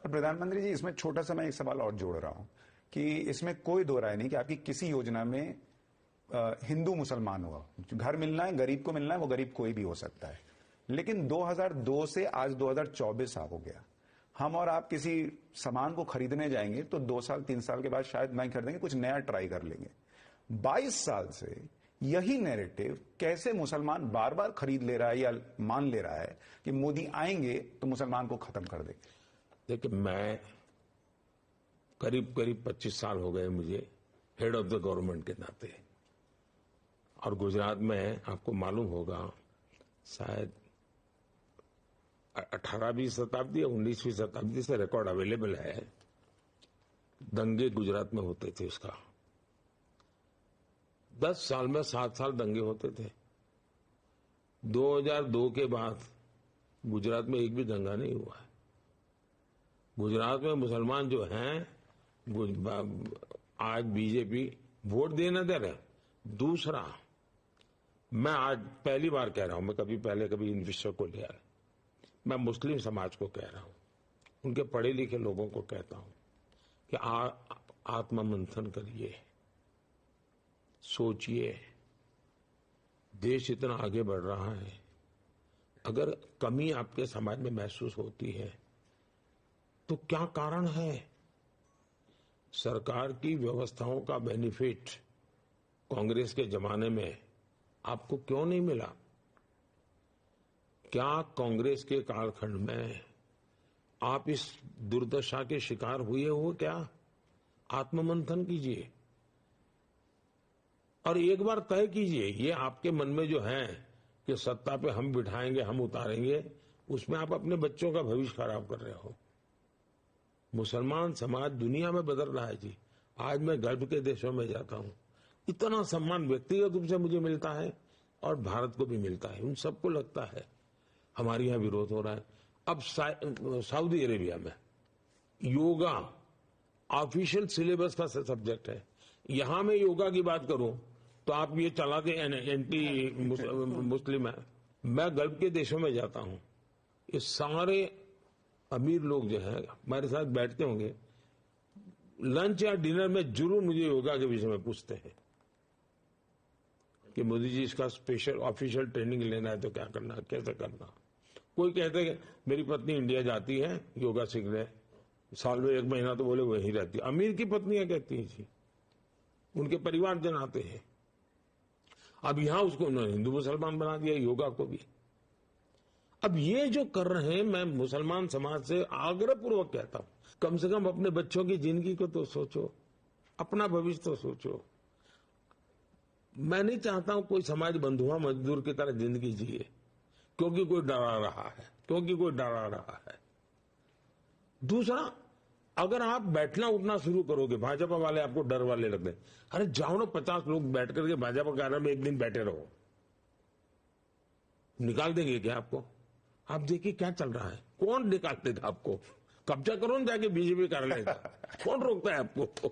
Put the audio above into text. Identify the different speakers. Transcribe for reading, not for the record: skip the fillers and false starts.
Speaker 1: प्रधानमंत्री जी, इसमें छोटा सा मैं एक सवाल और जोड़ रहा हूं कि इसमें कोई दो राय नहीं कि आपकी किसी योजना में हिंदू मुसलमान हुआ, घर मिलना है, गरीब को मिलना है, वो गरीब कोई भी हो सकता है। लेकिन 2002 से आज 2024 हो गया, हम और आप किसी सामान को खरीदने जाएंगे तो 2 साल 3 साल के बाद शायद नहीं खरीदेंगे, कुछ नया ट्राई कर लेंगे। 22 साल से यही नैरेटिव कैसे मुसलमान बार बार खरीद ले रहा है या मान ले रहा है कि मोदी आएंगे तो मुसलमान को खत्म कर देंगे।
Speaker 2: देखिए, मैं करीब 25 साल हो गए मुझे हेड ऑफ द गवर्नमेंट के नाते, और गुजरात में आपको मालूम होगा शायद 18वीं शताब्दी या 19वीं शताब्दी से रिकॉर्ड अवेलेबल है, दंगे गुजरात में होते थे। उसका 10 साल में 7 साल दंगे होते थे। 2002 के बाद गुजरात में एक भी दंगा नहीं हुआ है। गुजरात में मुसलमान जो हैं आज बीजेपी वोट देना दे रहे। दूसरा, मैं आज पहली बार कह रहा हूं, मैं कभी इन विषयों को लिया, मैं मुस्लिम समाज को कह रहा हूं, उनके पढ़े लिखे लोगों को कहता हूं कि आत्ममंथन करिए, सोचिए, देश इतना आगे बढ़ रहा है, अगर कमी आपके समाज में महसूस होती है तो क्या कारण है? सरकार की व्यवस्थाओं का बेनिफिट कांग्रेस के जमाने में आपको क्यों नहीं मिला? क्या कांग्रेस के कालखंड में आप इस दुर्दशा के शिकार हुए हो क्या? आत्ममंथन कीजिए और एक बार तय कीजिए, ये आपके मन में जो है कि सत्ता पे हम बिठाएंगे, हम उतारेंगे, उसमें आप अपने बच्चों का भविष्य खराब कर रहे हो। मुसलमान समाज दुनिया में बदल रहा है जी। आज मैं गल्फ के देशों में जाता हूं, इतना सम्मान व्यक्तिगत रूप से मुझे मिलता है और भारत को भी मिलता है। उन सबको लगता है हमारे यहां विरोध हो रहा है। अब सऊदी अरेबिया में योगा ऑफिशियल सिलेबस का सब्जेक्ट है। यहां मैं योगा की बात करूं तो आप ये चला दे एंटी मुस्लिम है। मैं गल्फ के देशों में जाता हूं, ये सारे अमीर लोग जो है हमारे साथ बैठते होंगे, लंच या डिनर में जरूर मुझे योगा के विषय में पूछते हैं कि मोदी जी इसका स्पेशल ऑफिशियल ट्रेनिंग लेना है तो क्या करना, कैसे करना। कोई कहते हैं मेरी पत्नी इंडिया जाती है योगा सीखने, साल में 1 महीना तो बोले वहीं रहती है। अमीर की पत्नियां कहती हैं जी, उनके परिवारजन आते हैं। अब यहां उसको उन्होंने हिंदू मुसलमान बना दिया, योगा को भी। अब ये जो कर रहे हैं, मैं मुसलमान समाज से आग्रहपूर्वक कहता हूं, कम से कम अपने बच्चों की जिंदगी को तो सोचो, अपना भविष्य तो सोचो। मैं नहीं चाहता हूं कोई समाज बंधुआ मजदूर की तरह जिंदगी जिए क्योंकि कोई डरा रहा है। दूसरा, अगर आप बैठना उठना शुरू करोगे, भाजपा वाले आपको डर वाले लगते हैं, अरे जाओ ना 50 लोग बैठ करके भाजपा कार्यालय में एक दिन बैठे रहो, निकाल देंगे क्या आपको? आप देखिए क्या चल रहा है, कौन निकाल देगा आपको? कब्जा करो ना जाके बीजेपी कार्यालय का, कौन रोकता है आपको?